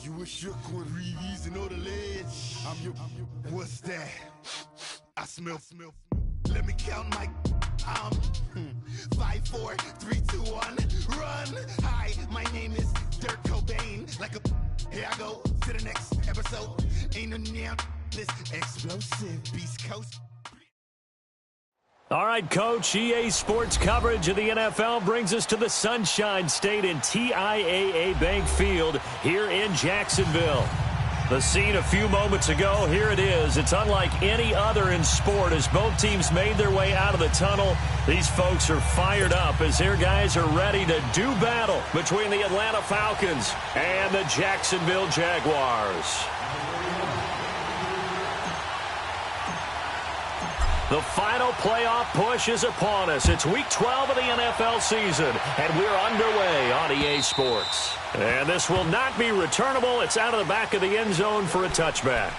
You were shook on reason or the ledge. I'm your, what's that? I smell. Let me count my, 5, 4, 3, 2, 1, run. Hi, my name is Dirk Cobain. Like a, here I go to the next episode. Ain't no damn this explosive Beast Coast. All right, Coach, EA Sports coverage of the NFL brings us to the Sunshine State in TIAA Bank Field here in Jacksonville. The scene a few moments ago, here it is. It's unlike any other in sport as both teams made their way out of the tunnel. These folks are fired up as their guys are ready to do battle between the Atlanta Falcons and the Jacksonville Jaguars. The final playoff push is upon us. It's Week 12 of the NFL season, and we're underway on EA Sports. And this will not be returnable. It's out of the back of the end zone for a touchback.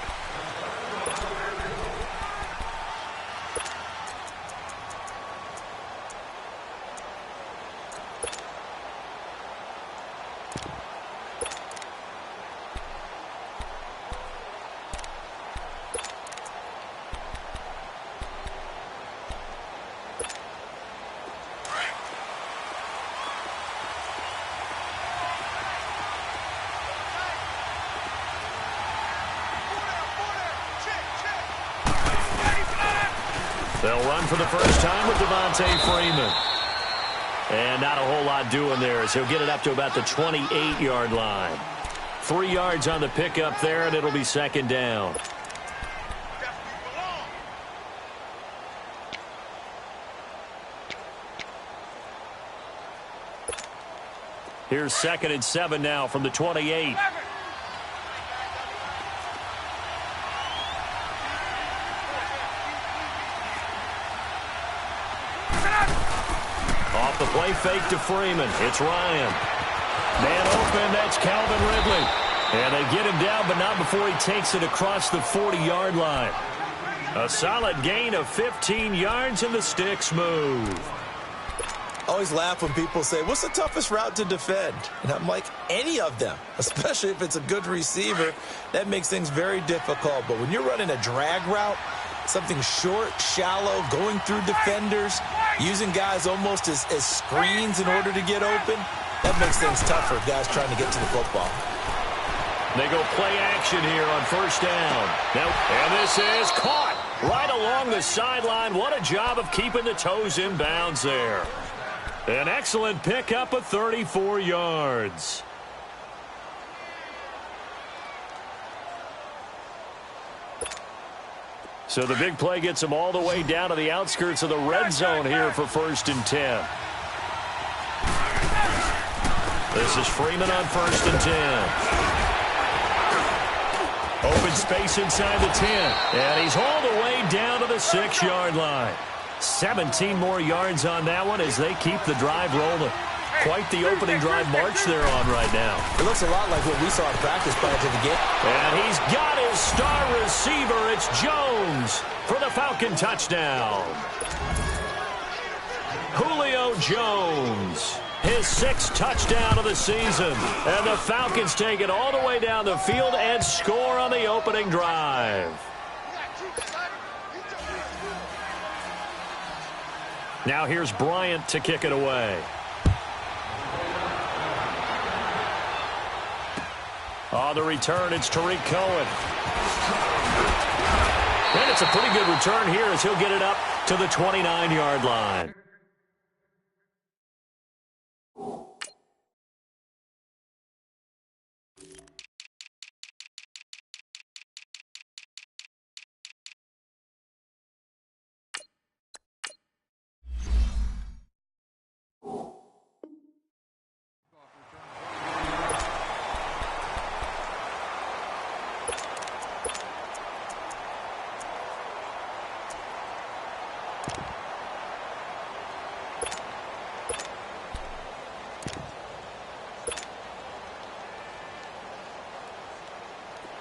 They'll run for the first time with Devontae Freeman. And not a whole lot doing there as he'll get it up to about the 28-yard line. 3 yards on the pickup there, and it'll be second down. Here's 2nd and 7 now from the 28. Off the play fake to Freeman. It's Ryan. Man open, that's Calvin Ridley. And they get him down, but not before he takes it across the 40-yard line. A solid gain of 15 yards, and the sticks move. I always laugh when people say, what's the toughest route to defend? And I'm like, any of them, especially if it's a good receiver. That makes things very difficult. But when you're running a drag route, something short, shallow, going through defenders, using guys almost as screens in order to get open, that makes things tougher for guys trying to get to the football. They go play action here on first down. And this is caught right along the sideline. What a job of keeping the toes in bounds there. An excellent pickup of 34 yards. So the big play gets them all the way down to the outskirts of the red zone here for 1st and 10. This is Freeman on 1st and 10. Open space inside the 10. And he's hauled away down to the 6-yard line. 17 more yards on that one as they keep the drive rolling. Quite the opening drive march they're on right now. It looks a lot like what we saw in practice prior to the game. And he's got his star receiver. It's Jones for the Falcon touchdown. Julio Jones, his 6th touchdown of the season. And the Falcons take it all the way down the field and score on the opening drive. Now here's Bryant to kick it away. On the return, it's Tariq Cohen. And it's a pretty good return here as he'll get it up to the 29-yard line.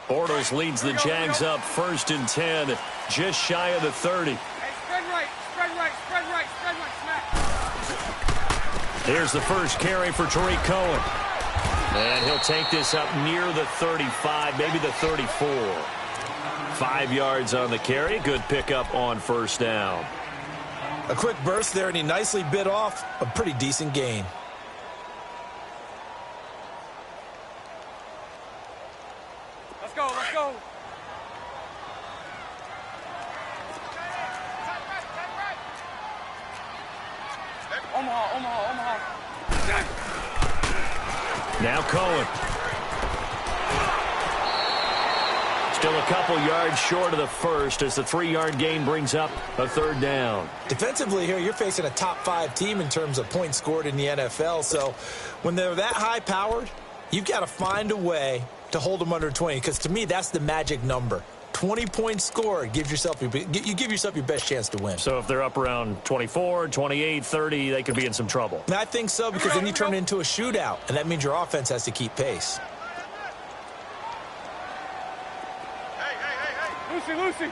Bortles leads the Jags up 1st and 10, just shy of the 30. Hey, spread right, smack. Here's the first carry for Tariq Cohen. And he'll take this up near the 35, maybe the 34. 5 yards on the carry. Good pickup on first down. A quick burst there, and he nicely bit off a pretty decent gain. Let's go, let's go. Omaha. Now Cohen. Still a couple yards short of the first as the 3-yard gain brings up a third down. Defensively here, you're facing a top-5 team in terms of points scored in the NFL. So when they're that high-powered, you've got to find a way to hold them under 20, because to me, that's the magic number. 20 points scored, you give yourself your best chance to win. So if they're up around 24, 28, 30, they could be in some trouble. And I think so, because then you turn it into a shootout, and that means your offense has to keep pace. Lucy.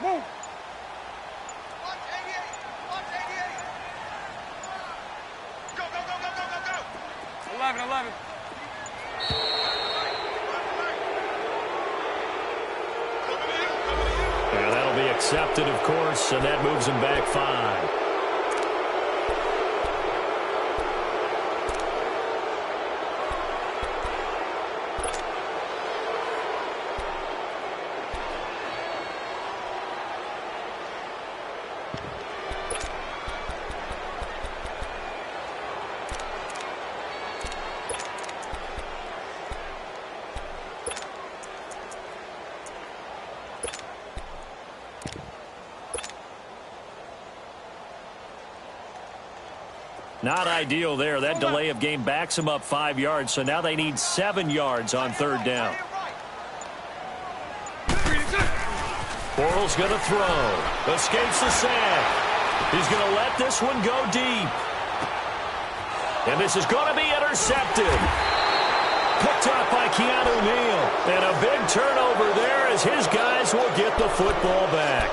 Move. Watch 88. Go. 11. Yeah, that'll be accepted, of course, and that moves him back 5. Not ideal there. That delay of game backs them up 5 yards, so now they need 7 yards on third down. Bortles going to throw. Escapes the sack. He's going to let this one go deep. And this is going to be intercepted. Picked up by Keanu Neal. And a big turnover there as his guys will get the football back.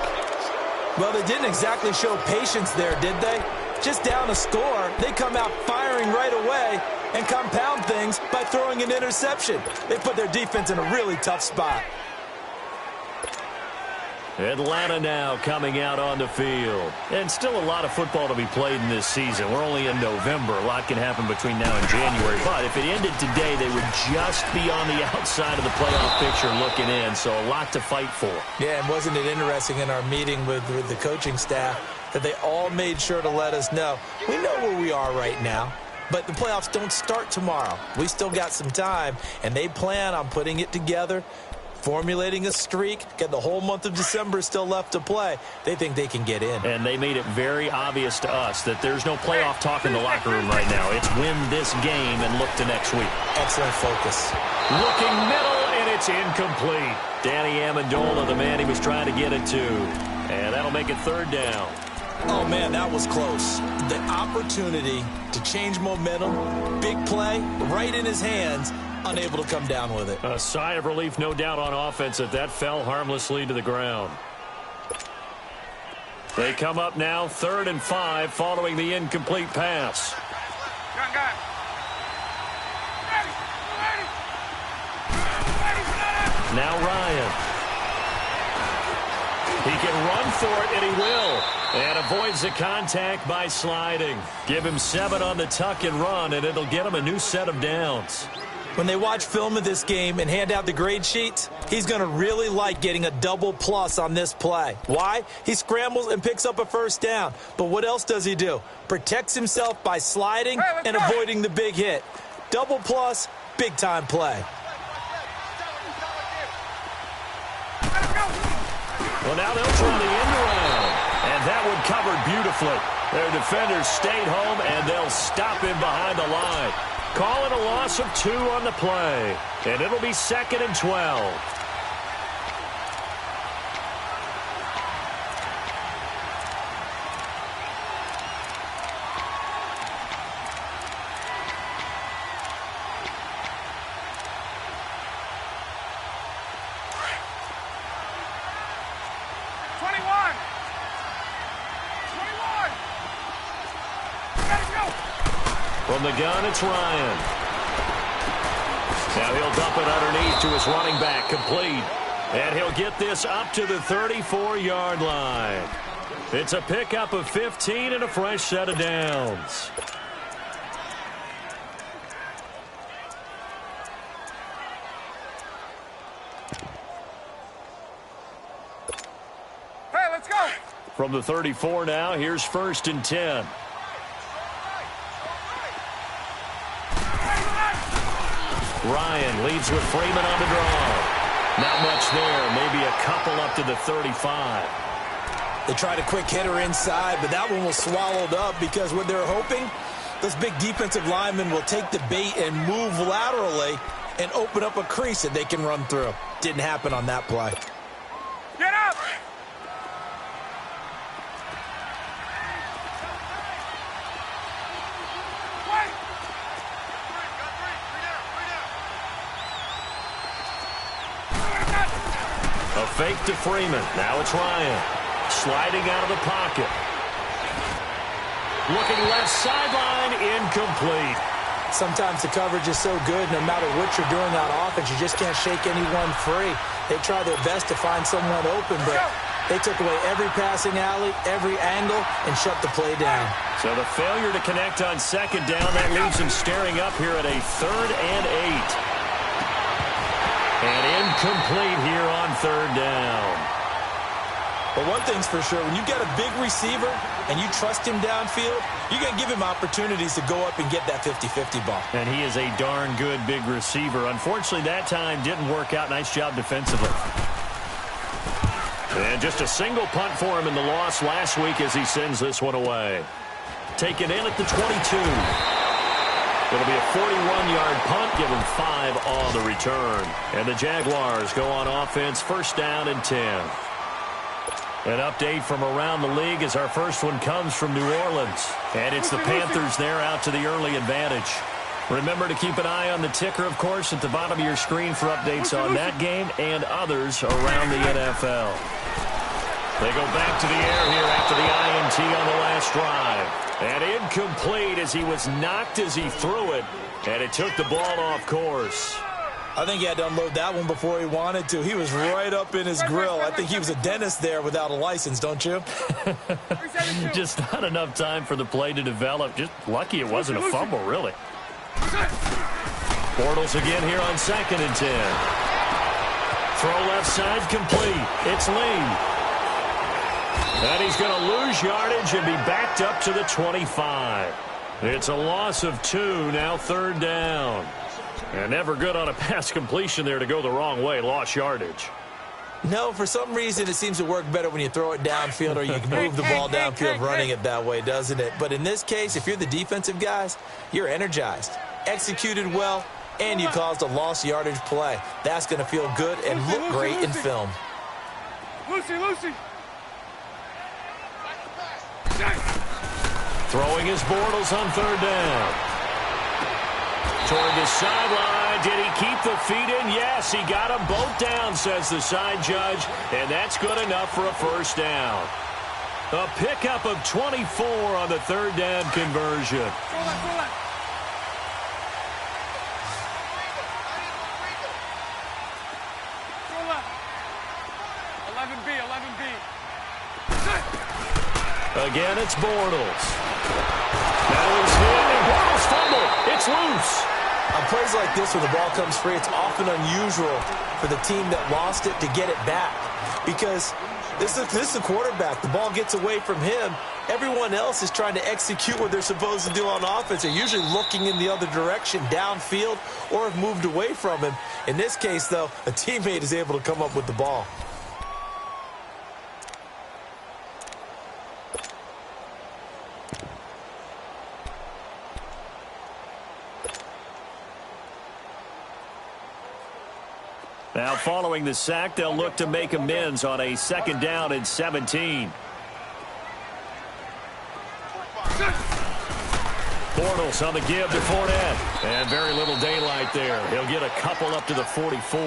Well, they didn't exactly show patience there, did they? Just down a score, they come out firing right away and compound things by throwing an interception. They put their defense in a really tough spot. Atlanta now coming out on the field. And still a lot of football to be played in this season. We're only in November. A lot can happen between now and January. But if it ended today, they would just be on the outside of the playoff picture looking in. So a lot to fight for. Yeah, and wasn't it interesting in our meeting with the coaching staff that they all made sure to let us know, we know where we are right now, but the playoffs don't start tomorrow. We still got some time, and they plan on putting it together, formulating a streak, get the whole month of December still left to play. They think they can get in. And they made it very obvious to us that there's no playoff talk in the locker room right now. It's win this game and look to next week. Excellent focus. Looking middle, and it's incomplete. Danny Amendola, the man he was trying to get it to. And that'll make it third down. Oh, man, that was close. The opportunity to change momentum, big play, right in his hands, unable to come down with it. A sigh of relief, no doubt, on offense that fell harmlessly to the ground. They come up now 3rd and 5 following the incomplete pass. Gun. Now Ryan. He can run for it, and he will. And avoids the contact by sliding. Give him 7 on the tuck and run, and it'll get him a new set of downs. When they watch film of this game and hand out the grade sheets, he's going to really like getting a double plus on this play. Why? He scrambles and picks up a first down. But what else does he do? Protects himself by sliding and avoiding the big hit. Double plus, big-time play. Well, now they'll try the end around. And that one covered beautifully. Their defenders stayed home, and they'll stop him behind the line. Call it a loss of 2 on the play. And it'll be 2nd and 12. From the gun, it's Ryan. Now he'll dump it underneath to his running back, complete. And he'll get this up to the 34-yard line. It's a pickup of 15 and a fresh set of downs. Hey, let's go! From the 34 now, here's 1st and 10. Ryan leads with Freeman on the draw. Not much there. Maybe a couple up to the 35. They tried a quick hitter inside, but that one was swallowed up because what they're hoping, those big defensive linemen will take the bait and move laterally and open up a crease that they can run through. Didn't happen on that play. Get up! A fake to Freeman. Now it's Ryan. Sliding out of the pocket. Looking left sideline, incomplete. Sometimes the coverage is so good, no matter what you're doing on offense, you just can't shake anyone free. They try their best to find someone open, but they took away every passing alley, every angle, and shut the play down. So the failure to connect on 2nd down, that leaves him staring up here at a 3rd and 8. And incomplete here on 3rd down. But one thing's for sure, when you get a big receiver and you trust him downfield, you're going to give him opportunities to go up and get that 50-50 ball. And he is a darn good big receiver. Unfortunately, that time didn't work out. Nice job defensively. And just a single punt for him in the loss last week as he sends this one away. Taken in at the 22. It'll be a 41-yard punt, give him 5 on the return. And the Jaguars go on offense, 1st down and 10. An update from around the league as our first one comes from New Orleans. And it's the Panthers there out to the early advantage. Remember to keep an eye on the ticker, of course, at the bottom of your screen for updates on that game and others around the NFL. They go back to the air here after the INT on the last drive. And incomplete as he was knocked as he threw it. And it took the ball off course. I think he had to unload that one before he wanted to. He was right up in his grill. I think he was a dentist there without a license, don't you? Just not enough time for the play to develop. Just lucky it wasn't a fumble, really. Bortles again here on 2nd and 10. Throw left side complete. It's Lee. And he's going to lose yardage and be backed up to the 25. It's a loss of 2, now 3rd down. And never good on a pass completion there to go the wrong way, lost yardage. No, for some reason it seems to work better when you throw it downfield or you can move the ball downfield running it that way, doesn't it? But in this case, if you're the defensive guys, you're energized, executed well, and you caused a lost yardage play. That's going to feel good and look great in film. Lucy! Throwing his Bortles on 3rd down. Toward the sideline. Did he keep the feet in? Yes, he got them both down, says the side judge. And that's good enough for a 1st down. A pickup of 24 on the 3rd down conversion. Go left. 11B. Again, it's Bortles. That was hit, and Bortles fumble. It's loose. On plays like this where the ball comes free, it's often unusual for the team that lost it to get it back. Because this is a quarterback. The ball gets away from him. Everyone else is trying to execute what they're supposed to do on offense. They're usually looking in the other direction, downfield, or have moved away from him. In this case, though, a teammate is able to come up with the ball. Now, following the sack, they'll look to make amends on a 2nd down and 17. Bortles on the give to Fournette. And very little daylight there. He'll get a couple up to the 44.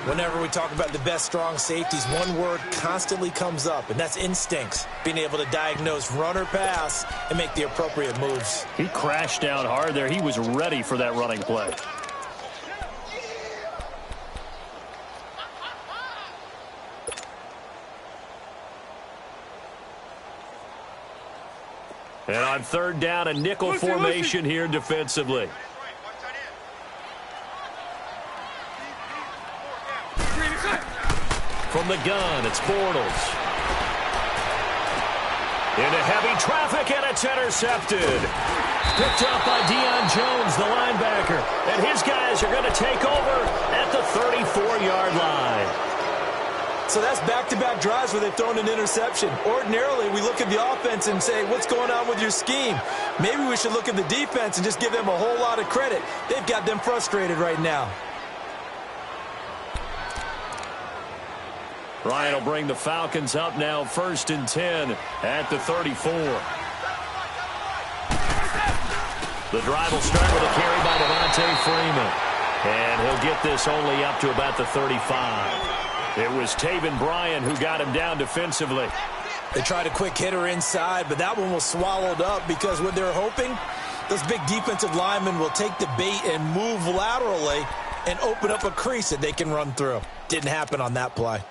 Whenever we talk about the best strong safeties, one word constantly comes up, and that's instincts. Being able to diagnose run or pass and make the appropriate moves. He crashed down hard there. He was ready for that running play. And on third down, a nickel formation here defensively. From the gun, it's Bortles. Into heavy traffic, and it's intercepted. Picked up by Deion Jones, the linebacker. And his guys are going to take over at the 34-yard line. So that's back-to-back drives where they've thrown an interception. Ordinarily, we look at the offense and say, what's going on with your scheme? Maybe we should look at the defense and just give them a whole lot of credit. They've got them frustrated right now. Ryan will bring the Falcons up now, 1st and 10 at the 34. The drive will start with a carry by Devontae Freeman. And he'll get this only up to about the 35. It was Taven Bryan who got him down defensively. They tried a quick hitter inside, but that one was swallowed up because what they're hoping, those big defensive linemen will take the bait and move laterally and open up a crease that they can run through. Didn't happen on that play.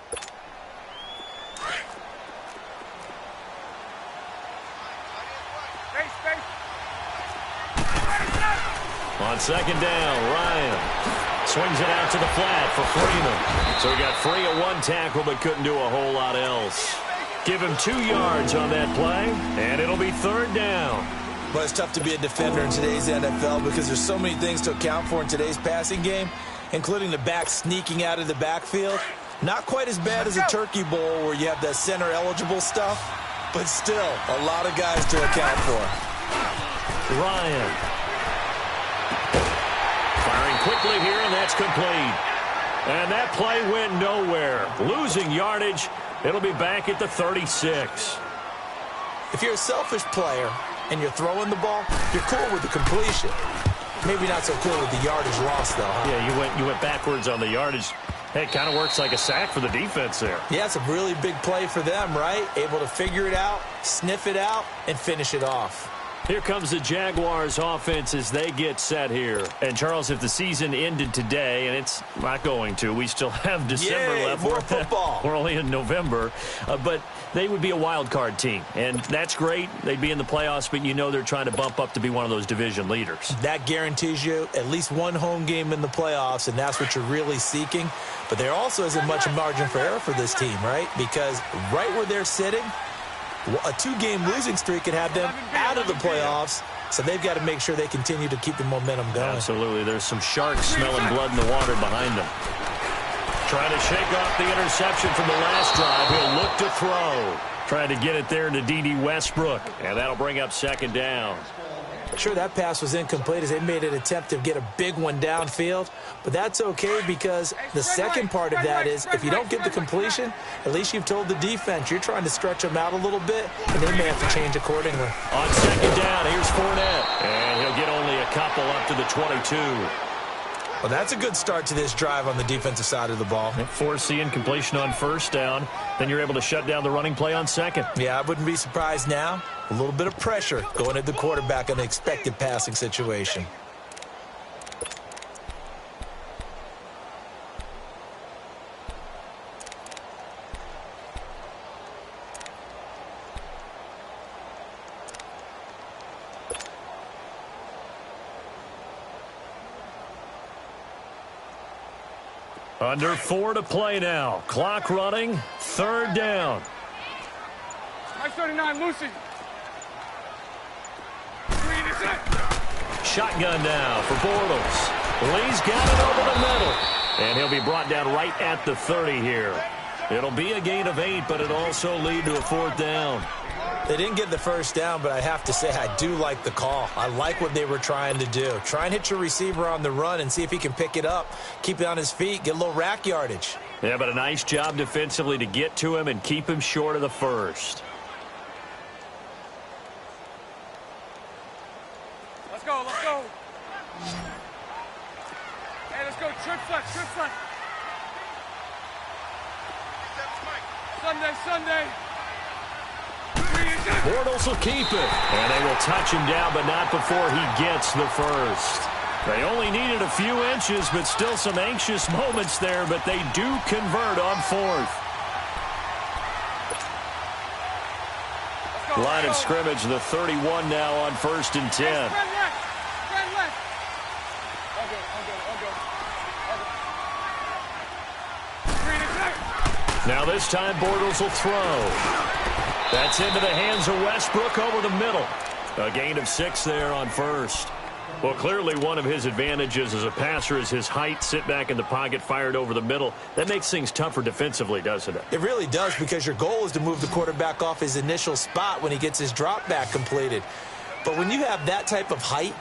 On second down, Ryan swings it out to the flat for Freeman. So he got free of one tackle but couldn't do a whole lot else. Give him 2 yards on that play, and it'll be third down. But it's tough to be a defender in today's NFL because there's so many things to account for in today's passing game, including the back sneaking out of the backfield. Not quite as bad as a turkey bowl where you have that center-eligible stuff, but still a lot of guys to account for. Ryan firing quickly here, and that's complete. And that play went nowhere. Losing yardage. It'll be back at the 36. If you're a selfish player and you're throwing the ball, you're cool with the completion. Maybe not so cool with the yardage loss, though. Huh? Yeah, you went backwards on the yardage. Hey, it kind of works like a sack for the defense there. Yeah, it's a really big play for them, right? Able to figure it out, sniff it out, and finish it off. Here comes the Jaguars offense as they get set here. And, Charles, if the season ended today, and it's not going to, we still have December left. More football. We're only in November. But they would be a wild card team. And that's great. They'd be in the playoffs, but you know they're trying to bump up to be one of those division leaders. That guarantees you at least one home game in the playoffs, and that's what you're really seeking. But there also isn't much margin for error for this team, right? Because right where they're sitting, a 2-game losing streak could have them out of the playoffs, so they've got to make sure they continue to keep the momentum going. Absolutely. There's some sharks smelling blood in the water behind them. Trying to shake off the interception from the last drive. He'll look to throw. Trying to get it there to D.D. Westbrook, and that'll bring up second down. Sure, that pass was incomplete as they made an attempt to get a big one downfield, but that's okay because the second part of that is if you don't get the completion, at least you've told the defense you're trying to stretch them out a little bit, and they may have to change accordingly. On second down, here's Fournette, and he'll get only a couple up to the 22. Well, that's a good start to this drive on the defensive side of the ball. Force the incompletion on first down. Then you're able to shut down the running play on second. Yeah, I wouldn't be surprised now. A little bit of pressure going at the quarterback in an expected passing situation. Under 4 to play now. Clock running. Third down. Nice 39, Lucy. Shotgun now for Bortles. Lee's got it over the middle. And he'll be brought down right at the 30 here. It'll be a gain of 8, but it'll also lead to a fourth down. They didn't get the first down, but I have to say I do like the call. I like what they were trying to do. Try and hit your receiver on the run and see if he can pick it up, keep it on his feet, get a little rack yardage. Yeah, but a nice job defensively to get to him and keep him short of the first. Let's go, let's go. Hey, let's go. Trip flex, trip flex. Sunday. Bortles will keep it. And they will touch him down, but not before he gets the first. They only needed a few inches, but still some anxious moments there, but they do convert on fourth. Line of scrimmage, the 31 now on 1st and 10. Now this time Bortles will throw. That's into the hands of Westbrook over the middle. A gain of 6 there on 1st. Well, clearly one of his advantages as a passer is his height, sit back in the pocket, fired over the middle. That makes things tougher defensively, doesn't it? It really does, because your goal is to move the quarterback off his initial spot when he gets his drop back completed. But when you have that type of height,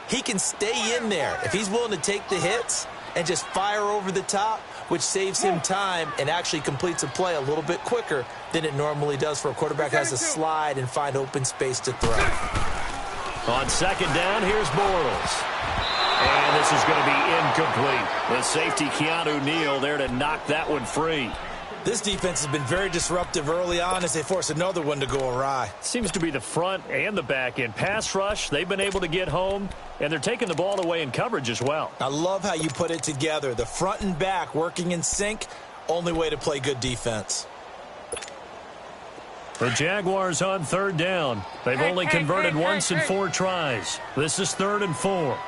he can stay in there if he's willing to take the hits and just fire over the top, which saves him time and actually completes a play a little bit quicker than it normally does for a quarterback who has to slide and find open space to throw. On 2nd down, here's Bortles. And this is going to be incomplete. The safety, Keanu Neal, there to knock that one free. This defense has been very disruptive early on as they force another one to go awry. Seems to be the front and the back end. Pass rush, they've been able to get home, and they're taking the ball away in coverage as well. I love how you put it together. The front and back working in sync, only way to play good defense. The Jaguars on 3rd down. They've only converted once in 4 tries. This is 3rd and 4.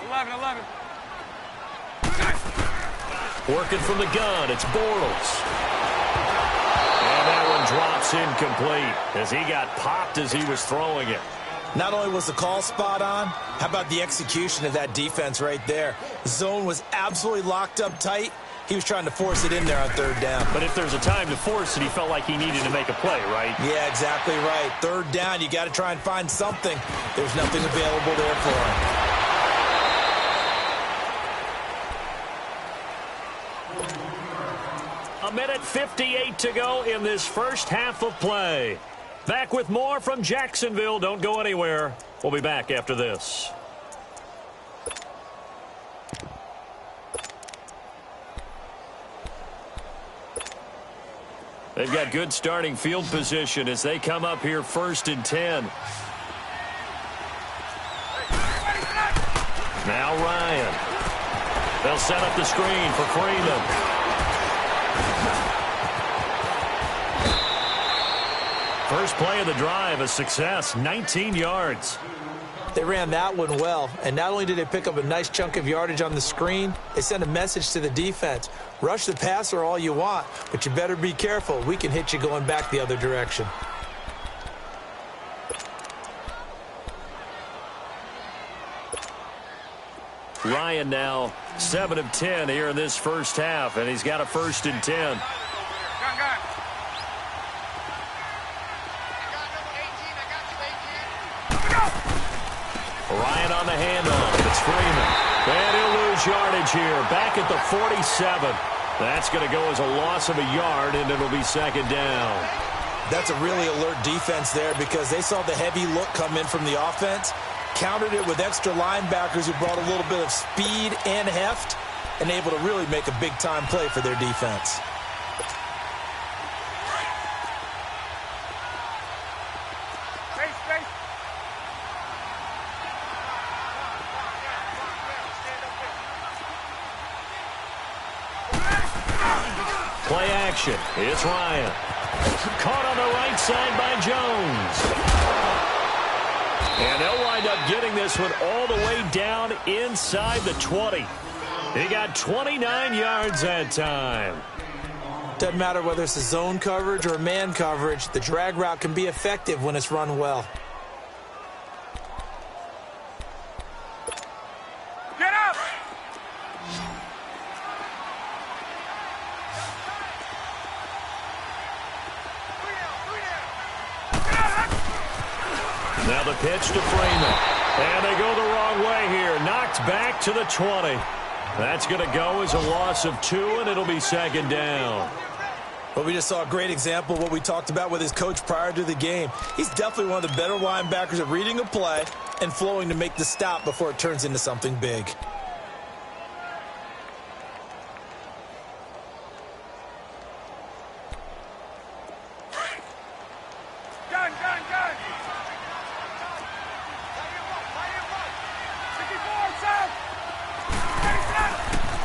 11. Working from the gun, it's Bortles. And that one drops incomplete as he got popped as he was throwing it. Not only was the call spot on, how about the execution of that defense right there? The zone was absolutely locked up tight. He was trying to force it in there on 3rd down. But if there's a time to force it, he felt like he needed to make a play, right? Yeah, exactly right. 3rd down, you got to try and find something. There's nothing available there for him. A minute 58 to go in this first half of play. Back with more from Jacksonville. Don't go anywhere. We'll be back after this. They've got good starting field position as they come up here 1st and 10. Now Ryan. They'll set up the screen for Freeman. First play of the drive, a success, 19 yards. They ran that one well, and not only did they pick up a nice chunk of yardage on the screen, they sent a message to the defense. Rush the passer all you want, but you better be careful. We can hit you going back the other direction. Ryan now 7 of 10 here in this first half, and he's got a 1st and 10. Ryan on the handoff. It's Freeman. And he'll lose yardage here. Back at the 47. That's going to go as a loss of a yard, and it'll be 2nd down. That's a really alert defense there because they saw the heavy look come in from the offense, countered it with extra linebackers who brought a little bit of speed and heft, and able to really make a big-time play for their defense. Play action. It's Ryan. Caught on the right side by Jones. And they'll wind up getting this one all the way down inside the 20. He got 29 yards that time. Doesn't matter whether it's a zone coverage or a man coverage, the drag route can be effective when it's run well. Get up! Now the pitch to Freeman. And they go the wrong way here. Knocked back to the 20. That's going to go as a loss of 2, and it'll be 2nd down. Well, we just saw a great example of what we talked about with his coach prior to the game. He's definitely one of the better linebackers at reading a play and flowing to make the stop before it turns into something big. Gun!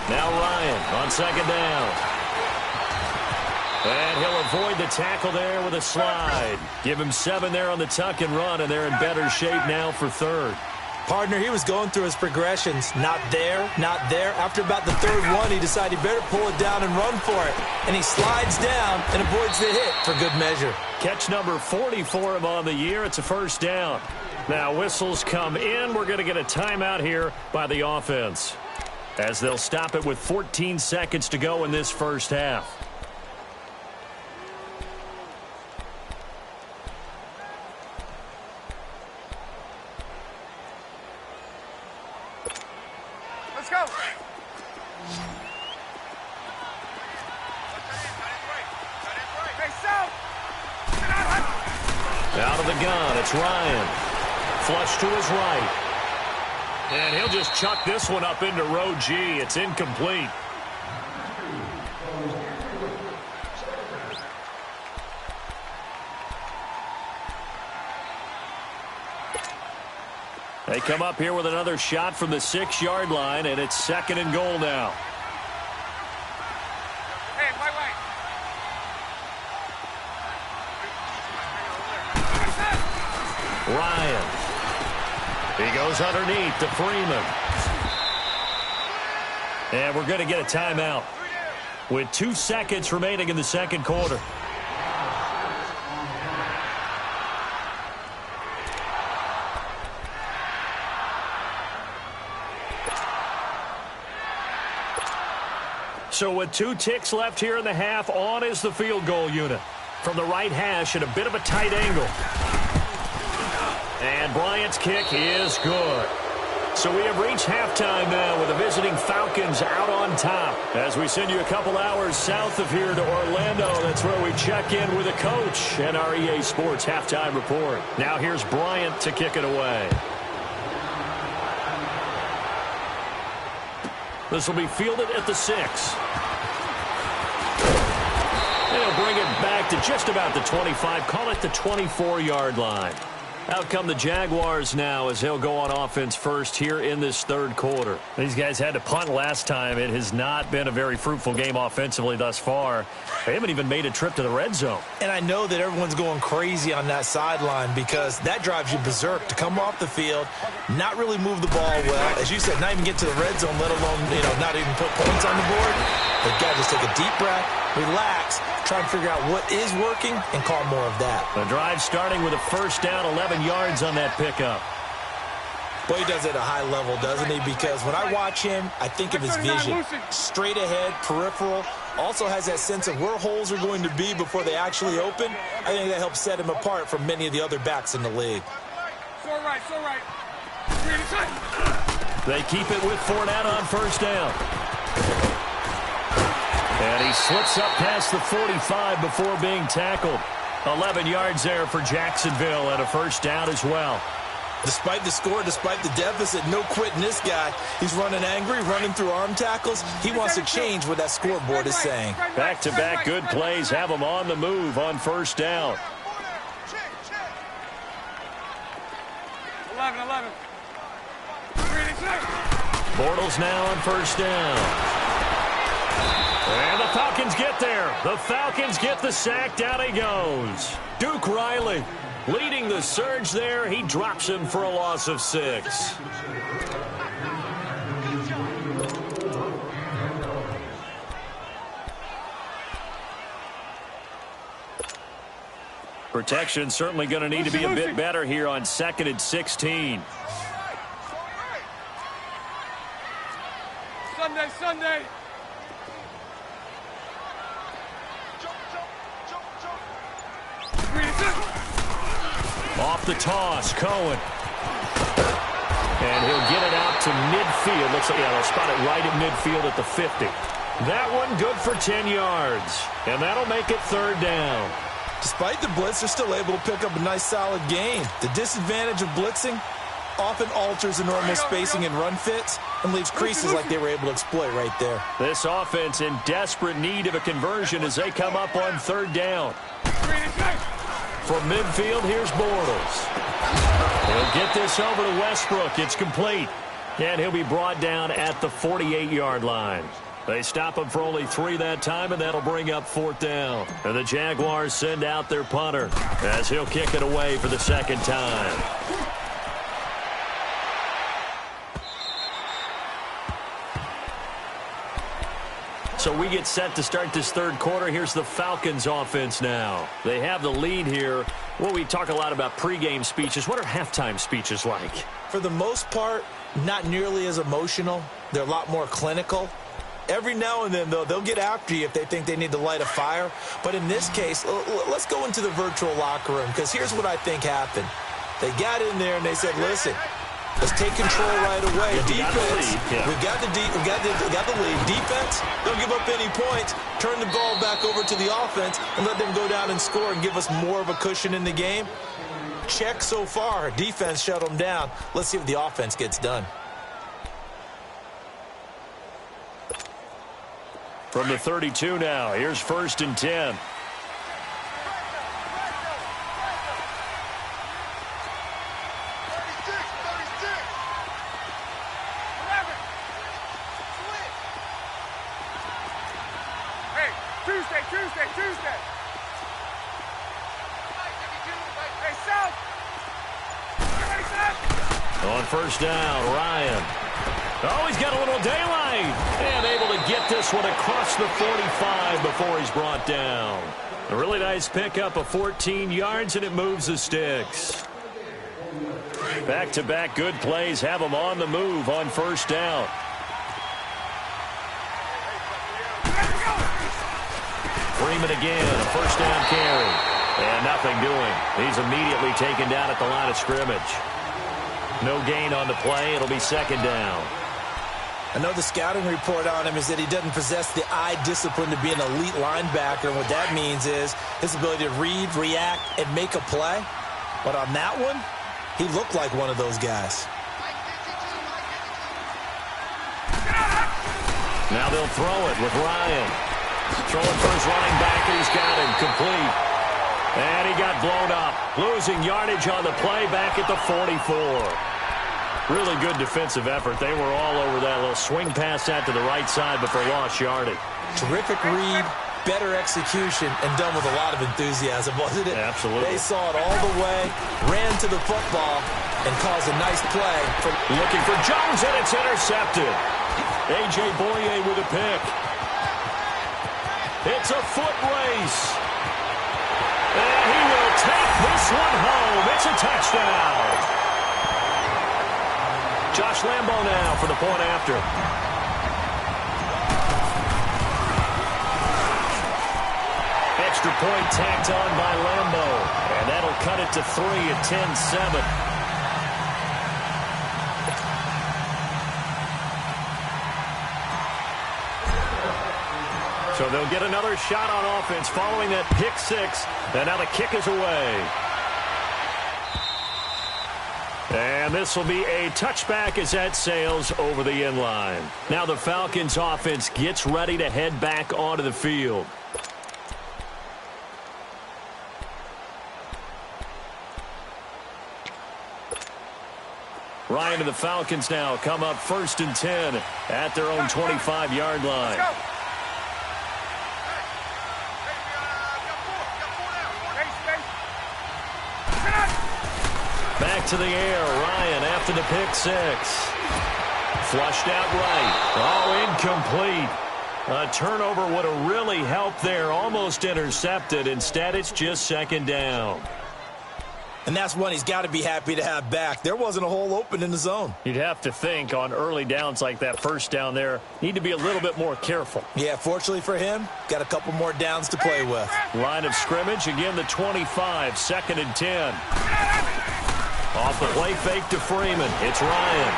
Now Ryan on 2nd down. And he'll avoid the tackle there with a slide. Give him 7 there on the tuck and run, and they're in better shape now for third. Partner, he was going through his progressions. Not there, not there. After about the third one, he decided he better pull it down and run for it. And he slides down and avoids the hit for good measure. Catch number 40 for him on the year. It's a first down. Now whistles come in. We're going to get a timeout here by the offense, as they'll stop it with 14 seconds to go in this first half. Let's go. Out of the gun, it's Ryan. Flush to his right. And he'll just chuck this one up into row G. It's incomplete. They come up here with another shot from the 6-yard line, and it's 2nd and goal now. Hey, wait. Ryan. He goes underneath to Freeman. And we're going to get a timeout with 2 seconds remaining in the second quarter. So with 2 ticks left here in the half, on is the field goal unit. From the right hash at a bit of a tight angle. And Bryant's kick is good. So we have reached halftime now with the visiting Falcons out on top. As we send you a couple hours south of here to Orlando, that's where we check in with the coach and our EA Sports halftime report. Now here's Bryant to kick it away. This will be fielded at the 6. They'll bring it back to just about the 25. Call it the 24-yard line. Out come the Jaguars now as they'll go on offense first here in this third quarter. These guys had to punt last time. It has not been a very fruitful game offensively thus far. They haven't even made a trip to the red zone. And I know that everyone's going crazy on that sideline because that drives you berserk to come off the field, not really move the ball well. As you said, not even get to the red zone, let alone, not even put points on the board. They've got to just take a deep breath, relax, try and figure out what is working, and call more of that. The drive starting with a first down, 11 yards on that pickup. Boy, he does it at a high level, doesn't he? Because when I watch him, I think of his vision. Straight ahead, peripheral. Also has that sense of where holes are going to be before they actually open. I think that helps set him apart from many of the other backs in the league. So right. They keep it with Fournette on first down. And he slips up past the 45 before being tackled. 11 yards there for Jacksonville and a first down as well. Despite the score, despite the deficit, no quitting this guy. He's running angry, running through arm tackles. He wants to change what that scoreboard is saying. Back-to-back good plays have him on the move on first down. 11. Bortles now on first down. And the Falcons get there. The Falcons get the sack. Down he goes. Duke Riley leading the surge there. He drops him for a loss of 6. Protection certainly going to need to be a bit better here on 2nd and 16. Sunday. Off the toss, Cohen. And he'll get it out to midfield. Looks like, they'll spot it right at midfield at the 50. That one good for 10 yards. And that'll make it third down. Despite the blitz, they're still able to pick up a nice, solid gain. The disadvantage of blitzing often alters the normal spacing and run fits and leaves creases like they were able to exploit right there. This offense in desperate need of a conversion as they come up on third down. From midfield, here's Bortles. He'll get this over to Westbrook. It's complete. And he'll be brought down at the 48-yard line. They stop him for only 3 that time, and that'll bring up 4th down. And the Jaguars send out their punter as he'll kick it away for the 2nd time. So we get set to start this 3rd quarter. Here's the Falcons offense now. They have the lead here. Well, we talk a lot about pregame speeches. What are halftime speeches like? For the most part, not nearly as emotional. They're a lot more clinical. Every now and then, though, they'll get after you if they think they need to light a fire. But in this case, let's go into the virtual locker room, because here's what I think happened. They got in there and they said, listen, let's take control right away. Defense, we got the lead. Defense, don't give up any points. Turn the ball back over to the offense and let them go down and score and give us more of a cushion in the game. Check so far. Defense shut them down. Let's see what the offense gets done. From the 32 now, here's 1st and 10. Tuesday. Hey, South. On 1st down, Ryan. Oh, he's got a little daylight. And able to get this one across the 45 before he's brought down. A really nice pickup of 14 yards, and it moves the sticks. Back-to-back good plays have him on the move on 1st down. Freeman again, a 1st down carry. And nothing doing. He's immediately taken down at the line of scrimmage. No gain on the play. It'll be 2nd down. I know the scouting report on him is that he doesn't possess the eye discipline to be an elite linebacker. And what that means is his ability to read, react, and make a play. But on that one, he looked like one of those guys. Now they'll throw it with Ryan. Throwing for his running back, and he's got him complete. And he got blown up. Losing yardage on the play back at the 44. Really good defensive effort. They were all over that little swing pass out to the right side, but they lost yardage. Terrific read, better execution, and done with a lot of enthusiasm, wasn't it? Absolutely. They saw it all the way, ran to the football, and caused a nice play. Looking for Jones, and it's intercepted. A.J. Boye with a pick. It's a foot race. And he will take this one home. It's a touchdown. Josh Lambo now for the point after. Extra point tacked on by Lambo. And that'll cut it to 3 at 10-7. So they'll get another shot on offense following that pick 6. And now the kick is away. And this will be a touchback as that sails over the end line. Now the Falcons offense gets ready to head back onto the field. Ryan and the Falcons now come up 1st and 10 at their own 25-yard line. Back to the air, Ryan after the pick 6. Flushed out right. Oh, incomplete. A turnover would have really helped there. Almost intercepted. Instead, it's just 2nd down. And that's one he's got to be happy to have back. There wasn't a hole open in the zone. You'd have to think on early downs like that 1st down there, need to be a little bit more careful. Yeah, fortunately for him, got a couple more downs to play with. Line of scrimmage, again the 25, 2nd and 10. Off the play fake to Freeman. It's Ryan.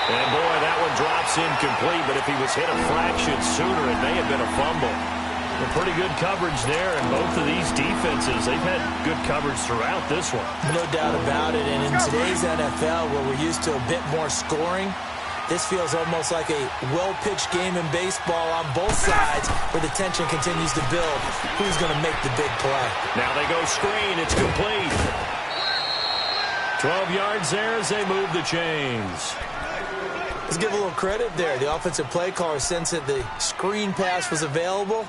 And, boy, that one drops incomplete, but if he was hit a fraction sooner, it may have been a fumble. Pretty good coverage there, and both of these defenses, they've had good coverage throughout this one. No doubt about it, and in today's NFL, where we're used to a bit more scoring, this feels almost like a well-pitched game in baseball on both sides, where the tension continues to build. Who's going to make the big play? Now they go screen. It's complete. 12 yards there as they move the chains. Let's give a little credit there. The offensive play caller sensed that the screen pass was available.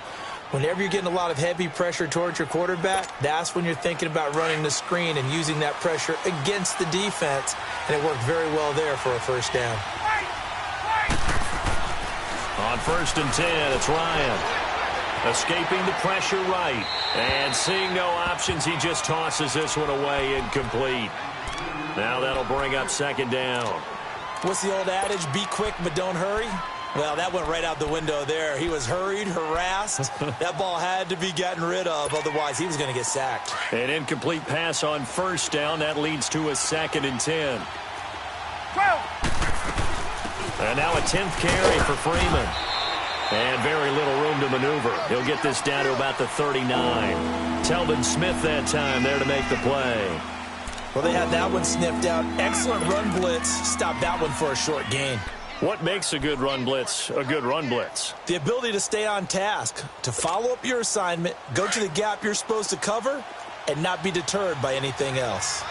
Whenever you're getting a lot of heavy pressure towards your quarterback, that's when you're thinking about running the screen and using that pressure against the defense. And it worked very well there for a first down. On 1st and 10, it's Ryan. Escaping the pressure right. And seeing no options, he just tosses this one away, incomplete. Now that'll bring up 2nd down. What's the old adage? Be quick, but don't hurry? Well, that went right out the window there. He was hurried, harassed. That ball had to be gotten rid of, otherwise he was going to get sacked. An incomplete pass on 1st down. That leads to a 2nd and 10. 12. And now a 10th carry for Freeman. And very little room to maneuver. He'll get this down to about the 39. Telvin Smith that time there to make the play. Well, they had that one sniffed out. Excellent run blitz. Stopped that one for a short gain. What makes a good run blitz a good run blitz? The ability to stay on task, to follow up your assignment, go to the gap you're supposed to cover, and not be deterred by anything else.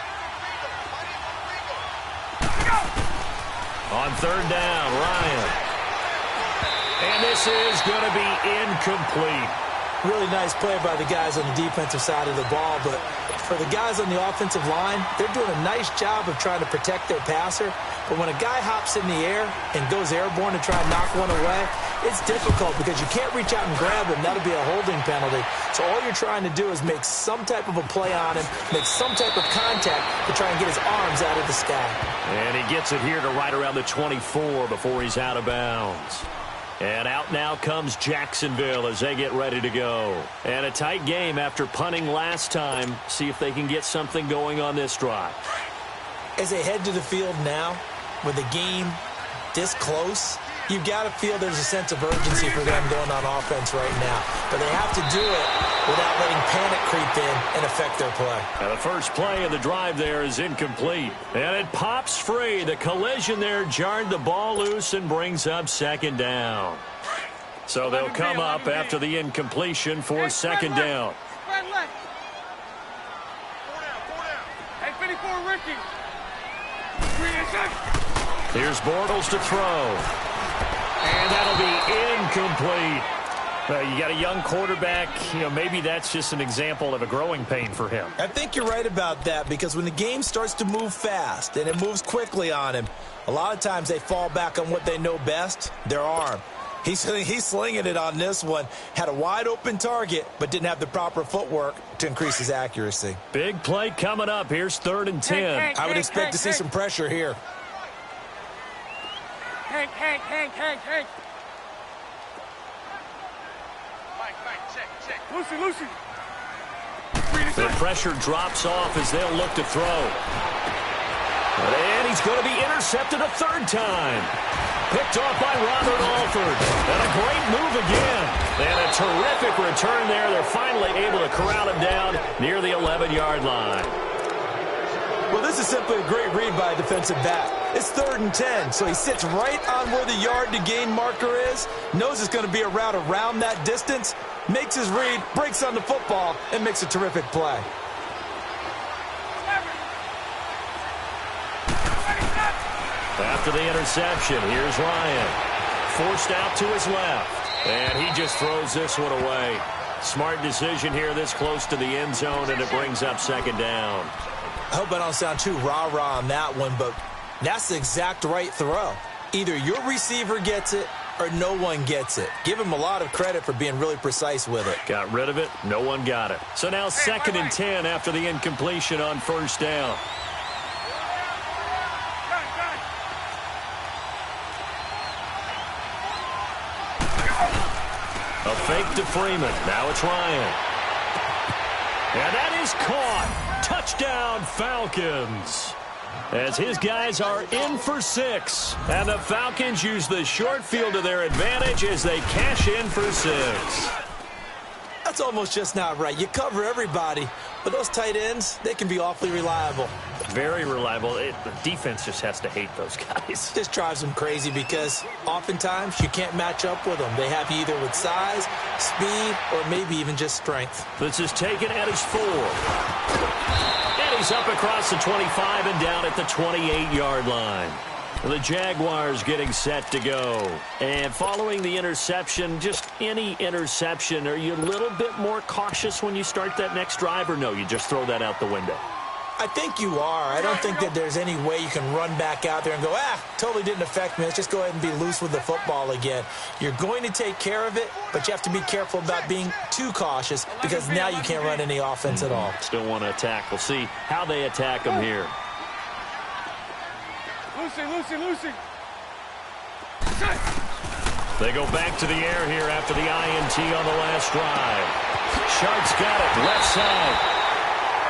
On 3rd down, Ryan. And this is going to be incomplete. Really nice play by the guys on the defensive side of the ball, but for the guys on the offensive line, they're doing a nice job of trying to protect their passer. But when a guy hops in the air and goes airborne to try and knock one away, it's difficult because you can't reach out and grab him. That'll be a holding penalty. So all you're trying to do is make some type of a play on him, make some type of contact to try and get his arms out of the sky. And he gets it here to right around the 24 before he's out of bounds. And out now comes Jacksonville as they get ready to go. And a tight game after punting last time. See if they can get something going on this drive. As they head to the field now, with the game this close, you've got to feel there's a sense of urgency for them going on offense right now. But they have to do it without letting panic creep in and affect their play. And the first play of the drive there is incomplete. And it pops free. The collision there jarred the ball loose and brings up 2nd down. So they'll come up after the incompletion for 2nd down. Hey, 54, Ricky. Here's Bortles to throw. And that'll be incomplete. You got a young quarterback. Maybe that's just an example of a growing pain for him. I think you're right about that because when the game starts to move fast and it moves quickly on him, a lot of times they fall back on what they know best, their arm. He's slinging it on this one. Had a wide open target, but didn't have the proper footwork to increase his accuracy. Big play coming up. Here's 3rd and 10. I would expect to see some pressure here. Hank. Lucy. The pressure drops off as they'll look to throw. And he's going to be intercepted a 3rd time. Picked off by Robert Alford. And a great move again. And a terrific return there. They're finally able to corral him down near the 11-yard line. Well, this is simply a great read by a defensive back. It's 3rd and 10, so he sits right on where the yard-to-gain marker is, knows it's going to be a route around that distance, makes his read, breaks on the football, and makes a terrific play. After the interception, here's Ryan. Forced out to his left. And he just throws this one away. Smart decision here this close to the end zone, and it brings up 2nd down. I hope I don't sound too rah-rah on that one, but that's the exact right throw. Either your receiver gets it or no one gets it. Give him a lot of credit for being really precise with it. Got rid of it. No one got it. So now 2nd and 10 after the incompletion on 1st down. A fake to Freeman. Now it's Ryan. And that is caught. Touchdown, Falcons. As his guys are in for 6. And the Falcons use the short field to their advantage as they cash in for 6. That's almost just not right. You cover everybody, but those tight ends, they can be awfully reliable. Very reliable. The defense just has to hate those guys. This drives them crazy because oftentimes you can't match up with them. They have you either with size, speed, or maybe even just strength. This is taken at his 4. And he's up across the 25 and down at the 28-yard line. The Jaguars getting set to go. And following the interception, just any interception, are you a little bit more cautious when you start that next drive, or no, you just throw that out the window? I think you are. I don't think that there's any way you can run back out there and go, totally didn't affect me. Let's just go ahead and be loose with the football again. You're going to take care of it, but you have to be careful about being too cautious because now you can't run any offense at all. Still want to attack. We'll see how they attack them here. Lucy. They go back to the air here after the INT on the last drive. Sharks got it, left side.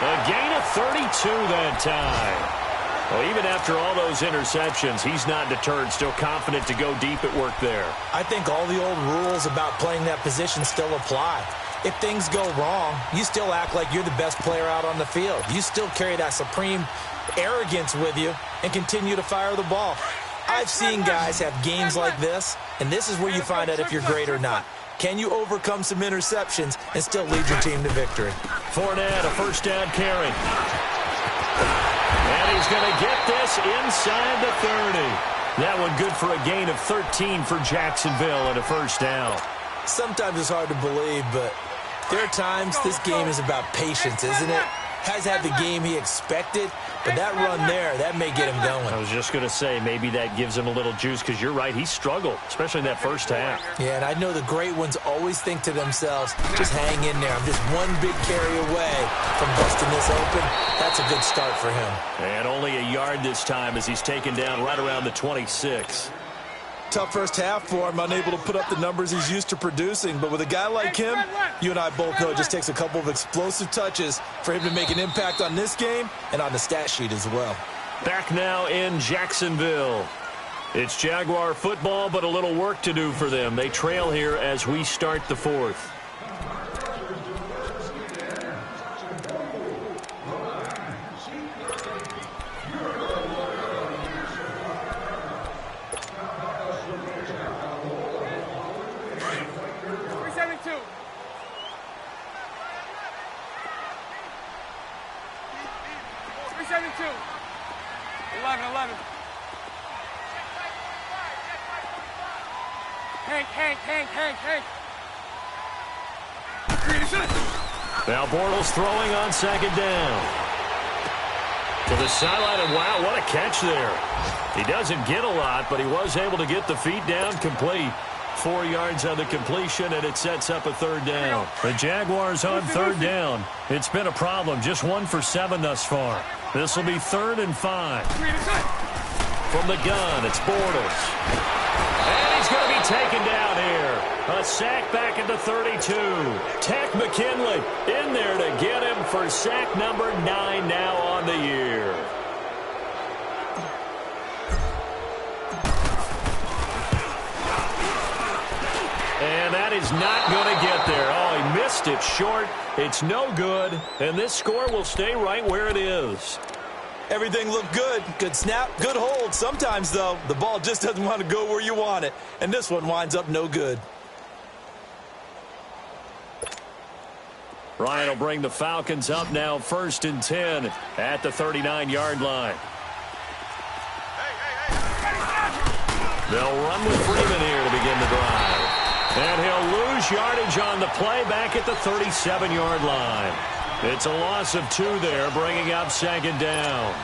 A gain of 32 that time. Well, even after all those interceptions, he's not deterred, still confident to go deep at work there. I think all the old rules about playing that position still apply. If things go wrong, you still act like you're the best player out on the field. You still carry that supreme arrogance with you and continue to fire the ball. I've seen guys have games like this, and this is where you find out if you're great or not. Can you overcome some interceptions and still lead your team to victory? Fournette, a first down carry. And he's going to get this inside the 30. That one good for a gain of 13 for Jacksonville and a first down. Sometimes it's hard to believe, but there are times this game is about patience, isn't it? Has had the game he expected, but that run there, that may get him going. I was just going to say, maybe that gives him a little juice, because you're right, he struggled, especially in that first half. Yeah, and I know the great ones always think to themselves, just hang in there. I'm just one big carry away from busting this open. That's a good start for him. And only a yard this time as he's taken down right around the 26. Tough first half for him, unable to put up the numbers he's used to producing. But with a guy like him, you and I both know it just takes a couple of explosive touches for him to make an impact on this game and on the stat sheet as well. Back now in Jacksonville. It's Jaguar football, but a little work to do for them. They trail here as we start the fourth. Hank. Now Bortles throwing on second down. To the sideline, and wow, what a catch there. He doesn't get a lot, but he was able to get the feet down complete. 4 yards on the completion, and it sets up a third down. The Jaguars on third down. It's been a problem. Just 1 for 7 thus far. This will be 3rd and 5. From the gun, it's Bortles. And he's going to be taken down here. A sack back at the 32. Tech McKinley in there to get him for sack number 9 now on the year. And that is not going to get there. Oh, he missed it short. It's no good. And this score will stay right where it is. Everything looked good. Good snap, good hold. Sometimes, though, the ball just doesn't want to go where you want it. And this one winds up no good. Ryan will bring the Falcons up now 1st and 10 at the 39-yard line. They'll run with Freeman here to begin the drive. And he'll lose yardage on the play back at the 37-yard line. It's a loss of 2 there, bringing up 2nd down.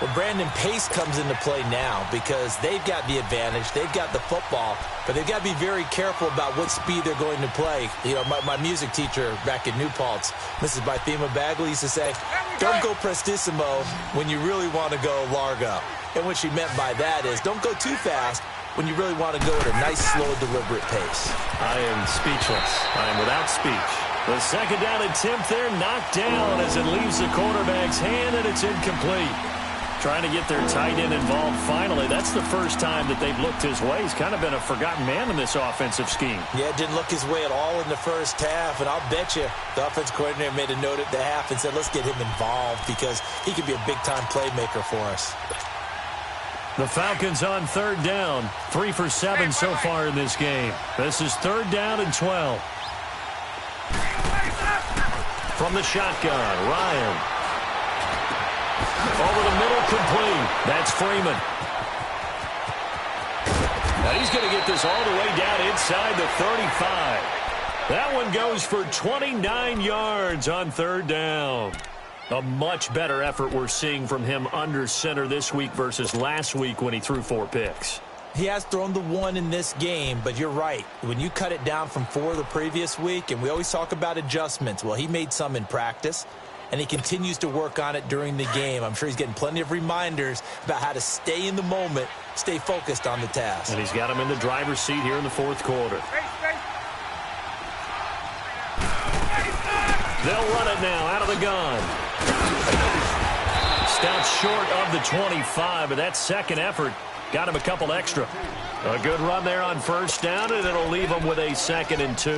Well, Brandon, pace comes into play now because they've got the advantage. They've got the football, but they've got to be very careful about what speed they're going to play. You know, my music teacher back in New Paltz, Mrs. Bythema Bagley, used to say, don't go prestissimo when you really want to go largo. And what she meant by that is don't go too fast when you really want to go at a nice, slow, deliberate pace. I am speechless. I am without speech. The 2nd down attempt there knocked down as it leaves the quarterback's hand, and it's incomplete. Trying to get their tight end involved finally. That's the first time that they've looked his way. He's kind of been a forgotten man in this offensive scheme. Yeah, it didn't look his way at all in the first half, and I'll bet you the offense coordinator made a note at the half and said, let's get him involved because he could be a big-time playmaker for us. The Falcons on 3rd down. 3 for 7 so far in this game. This is 3rd down and 12. From the shotgun, Ryan. Over the middle, complete. That's Freeman. And he's going to get this all the way down inside the 35. That one goes for 29 yards on third down. A much better effort we're seeing from him under center this week versus last week when he threw 4 picks. He has thrown the 1 in this game, but you're right. When you cut it down from 4 the previous week, and we always talk about adjustments, well, he made some in practice, and he continues to work on it during the game. I'm sure he's getting plenty of reminders about how to stay in the moment, stay focused on the task. And he's got him in the driver's seat here in the fourth quarter. They'll run it now out of the gun. Stopped short of the 25, but that second effort got him a couple extra. A good run there on first down, and it'll leave him with a 2nd and 2.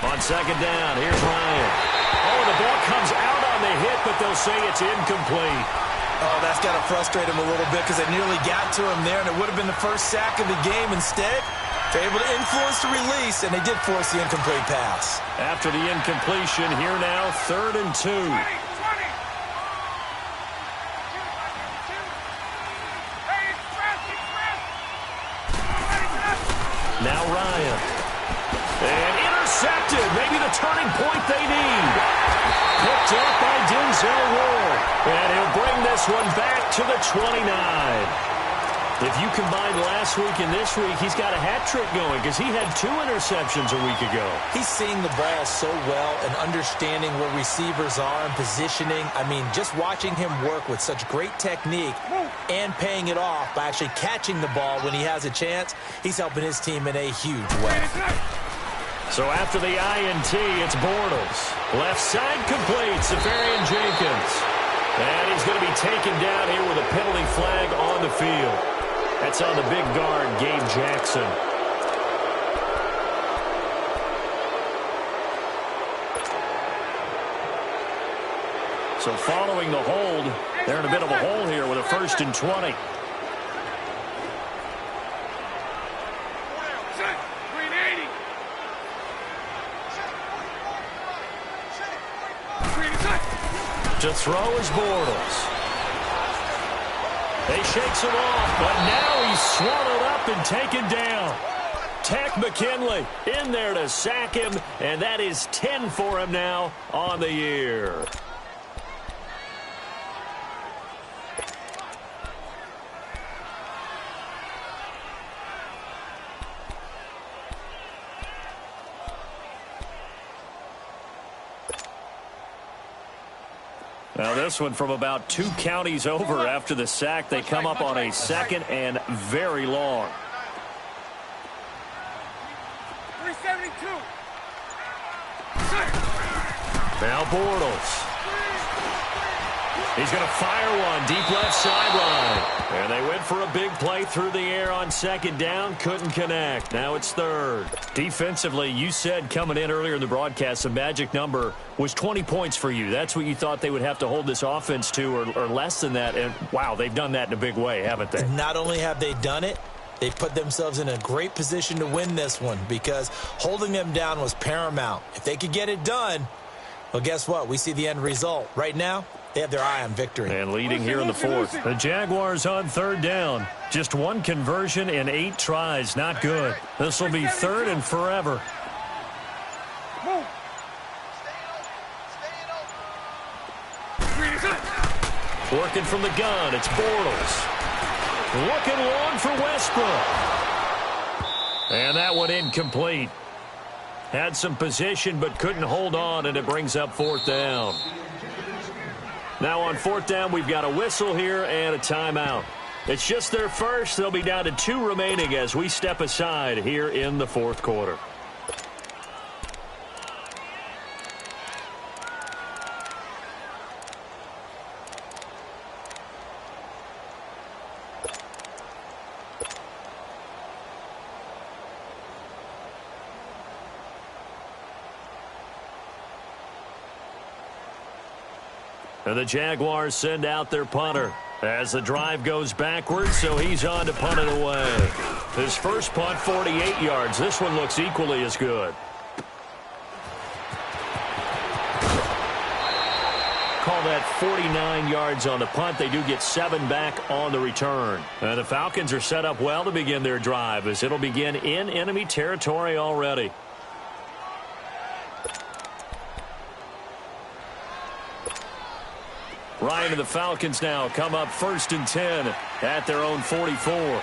On second down, here's Ryan. Oh, the ball comes out on the hit, but they'll say it's incomplete. Oh, that's got to frustrate him a little bit because they nearly got to him there, and it would have been the first sack of the game. Instead, they're able to influence the release, and they did force the incomplete pass. After the incompletion, here now, 3rd and 2. Now Ryan. And intercepted. Maybe the turning point they need. Picked up by Denzel Ward. And he'll bring this one back to the 29. If you combine last week and this week, he's got a hat trick going because he had 2 interceptions a week ago. He's seeing the ball so well and understanding where receivers are and positioning. I mean, just watching him work with such great technique and paying it off by actually catching the ball when he has a chance, he's helping his team in a huge way. So after the INT, it's Bortles. Left side complete, Safarian Jenkins. And he's going to be taken down here with a penalty flag on the field. That's on the big guard, Gabe Jackson. So following the hold, they're in a bit of a hole here with a 1st and 20. To throw is Bortles. They shakes him off, but now he's swallowed up and taken down. Tech McKinley in there to sack him, and that is 10 for him now on the year. Now this one from about 2 counties over after the sack. They come up on a 2nd and very long. 372. Now Bortles. He's going to fire one deep left sideline. And they went for a big play through the air on 2nd down. Couldn't connect. Now it's 3rd. Defensively, you said coming in earlier in the broadcast, the magic number was 20 points for you. That's what you thought they would have to hold this offense to or less than that. And, wow, they've done that in a big way, haven't they? Not only have they done it, they put themselves in a great position to win this one because holding them down was paramount. If they could get it done, well, guess what? We see the end result. Right now, they have their eye on victory. And leading here in the 4th. The Jaguars on 3rd down. Just 1 conversion in 8 tries. Not good. This will be 3rd and forever. Working from the gun. It's Bortles. Looking long for Westbrook. And that one incomplete. Had some position but couldn't hold on, and it brings up 4th down. Now on 4th down, we've got a whistle here and a timeout. It's just their first. They'll be down to 2 remaining as we step aside here in the 4th quarter. And the Jaguars send out their punter as the drive goes backwards, so he's on to punt it away. His first punt, 48 yards. This one looks equally as good. Call that 49 yards on the punt. They do get 7 back on the return. And the Falcons are set up well to begin their drive as it'll begin in enemy territory already. Ryan and the Falcons now come up 1st and 10 at their own 44.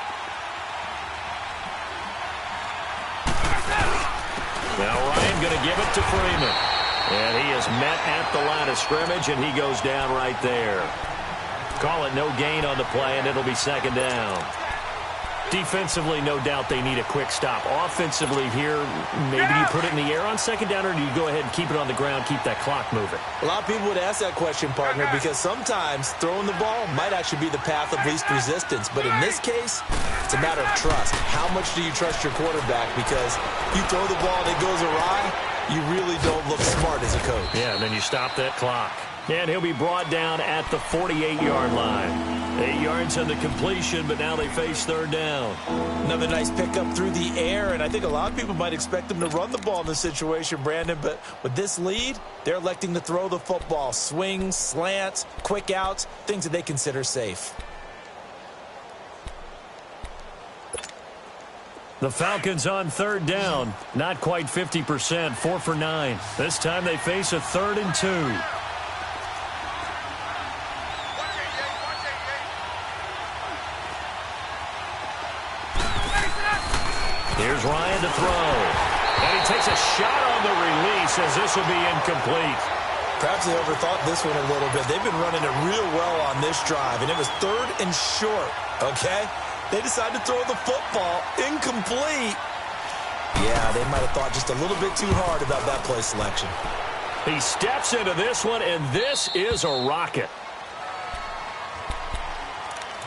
Now Ryan going to give it to Freeman. And he is met at the line of scrimmage, and he goes down right there. Call it no gain on the play, and it'll be 2nd down. Defensively, no doubt they need a quick stop. Offensively here, maybe you put it in the air on 2nd down, or do you go ahead and keep it on the ground, keep that clock moving? A lot of people would ask that question, partner, because sometimes throwing the ball might actually be the path of least resistance. But in this case, it's a matter of trust. How much do you trust your quarterback? Because you throw the ball and it goes awry, you really don't look smart as a coach. Yeah, and then you stop that clock. And he'll be brought down at the 48-yard line. 8 yards on the completion, but now they face 3rd down. Another nice pickup through the air, and I think a lot of people might expect them to run the ball in this situation, Brandon, but with this lead, they're electing to throw the football. Swings, slants, quick outs, things that they consider safe. The Falcons on 3rd down. Not quite 50%, 4 for 9. This time they face a 3rd and 2. Here's Ryan to throw. And he takes a shot on the release as this will be incomplete. Perhaps they overthought this one a little bit. They've been running it real well on this drive, and it was 3rd and short, okay? They decided to throw the football incomplete. Yeah, they might have thought just a little bit too hard about that play selection. He steps into this one, and this is a rocket.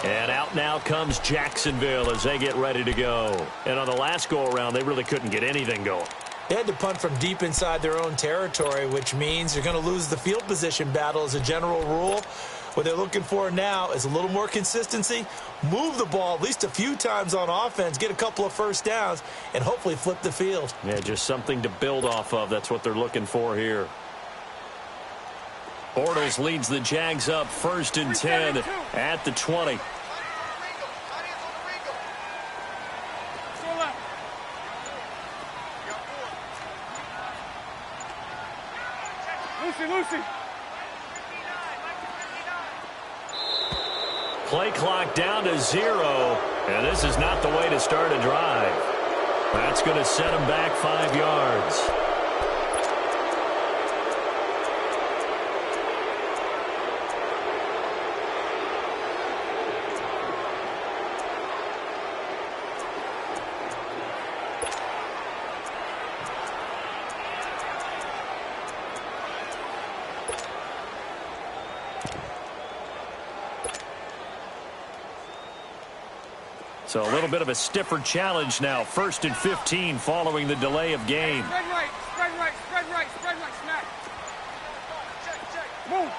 And out now comes Jacksonville as they get ready to go. And on the last go-around, they really couldn't get anything going. They had to punt from deep inside their own territory, which means they're going to lose the field position battle as a general rule. What they're looking for now is a little more consistency, move the ball at least a few times on offense, get a couple of 1st downs, and hopefully flip the field. Yeah, just something to build off of. That's what they're looking for here. Bortles leads the Jags up 1st and 10 at the 20. Lucy. Play clock down to 0, and this is not the way to start a drive. That's going to set them back 5 yards. So a little bit of a stiffer challenge now. 1st and 15 following the delay of game. Spread right, smack. Move.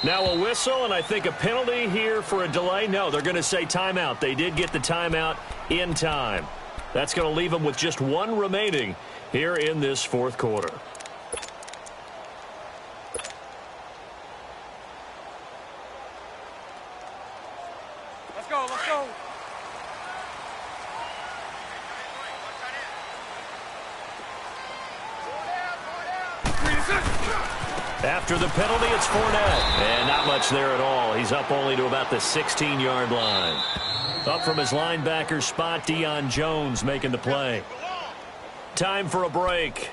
Now a whistle, and I think a penalty here for a delay. No, they're going to say timeout. They did get the timeout in time. That's going to leave them with just 1 remaining here in this 4th quarter. Let's go. After the penalty, it's Fournette. And not much there at all. He's up only to about the 16-yard line. Up from his linebacker spot, Deion Jones making the play. Time for a break.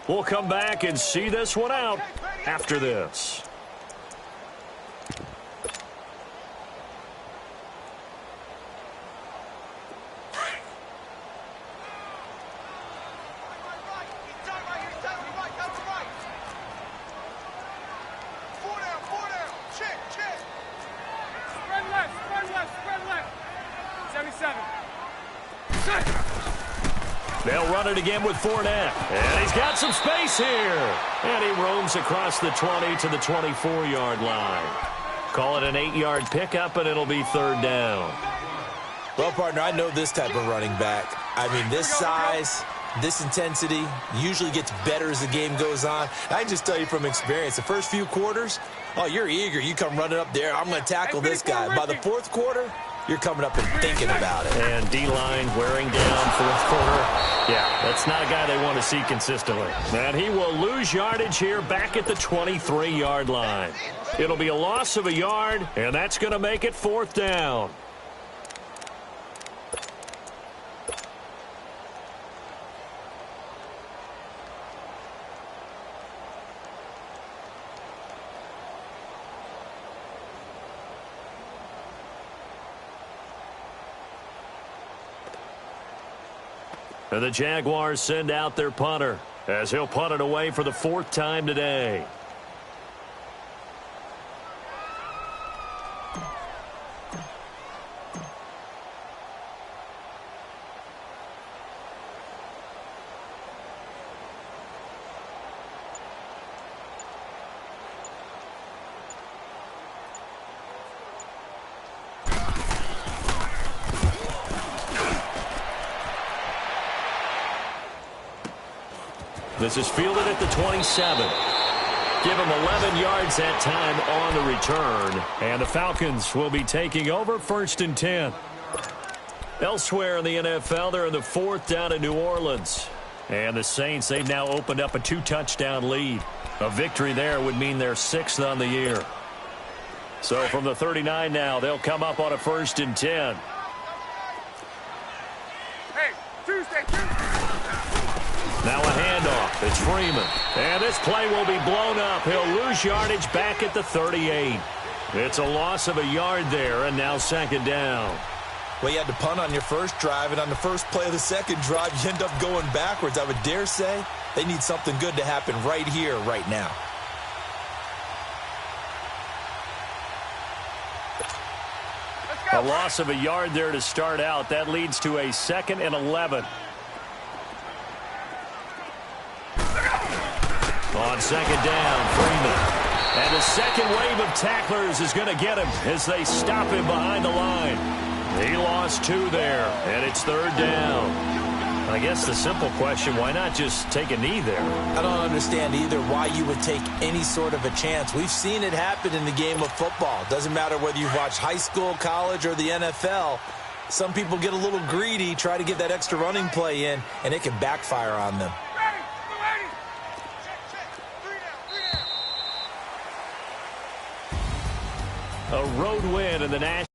We'll come back and see this one out after this. They'll run it again with Fournette. And he's got some space here. And he roams across the 20 to the 24-yard line. Call it an 8-yard pickup, and it'll be 3rd down. Well, partner, I know this type of running back. I mean, this size, this intensity usually gets better as the game goes on. I can just tell you from experience, the first few quarters, oh, you're eager. You come running up there, I'm going to tackle this guy. By the 4th quarter, you're coming up and thinking about it. And D-line wearing down 4th quarter. Yeah, that's not a guy they want to see consistently. And he will lose yardage here back at the 23-yard line. It'll be a loss of a yard, and that's going to make it 4th down. And the Jaguars send out their punter as he'll punt it away for the 4th time today. This is fielded at the 27. Give him 11 yards that time on the return. And the Falcons will be taking over 1st and 10. Elsewhere in the NFL, they're in the 4th down in New Orleans. And the Saints, they've now opened up a 2-touchdown lead. A victory there would mean they're 6th on the year. So from the 39 now, they'll come up on a 1st and 10. Hey, Tuesday. Now a handoff. It's Freeman. And this play will be blown up. He'll lose yardage back at the 38. It's a loss of a yard there, and now 2nd down. Well, you had to punt on your first drive, and on the first play of the second drive, you end up going backwards. I would dare say they need something good to happen right here, right now. A loss of a yard there to start out. That leads to a 2nd and 11. On 2nd down, Freeman. And the second wave of tacklers is going to get him as they stop him behind the line. He lost 2 there, and it's 3rd down. I guess the simple question, why not just take a knee there? I don't understand either why you would take any sort of a chance. We've seen it happen in the game of football. Doesn't matter whether you've watched high school, college, or the NFL. Some people get a little greedy, try to get that extra running play in, and it can backfire on them. A road win in the National.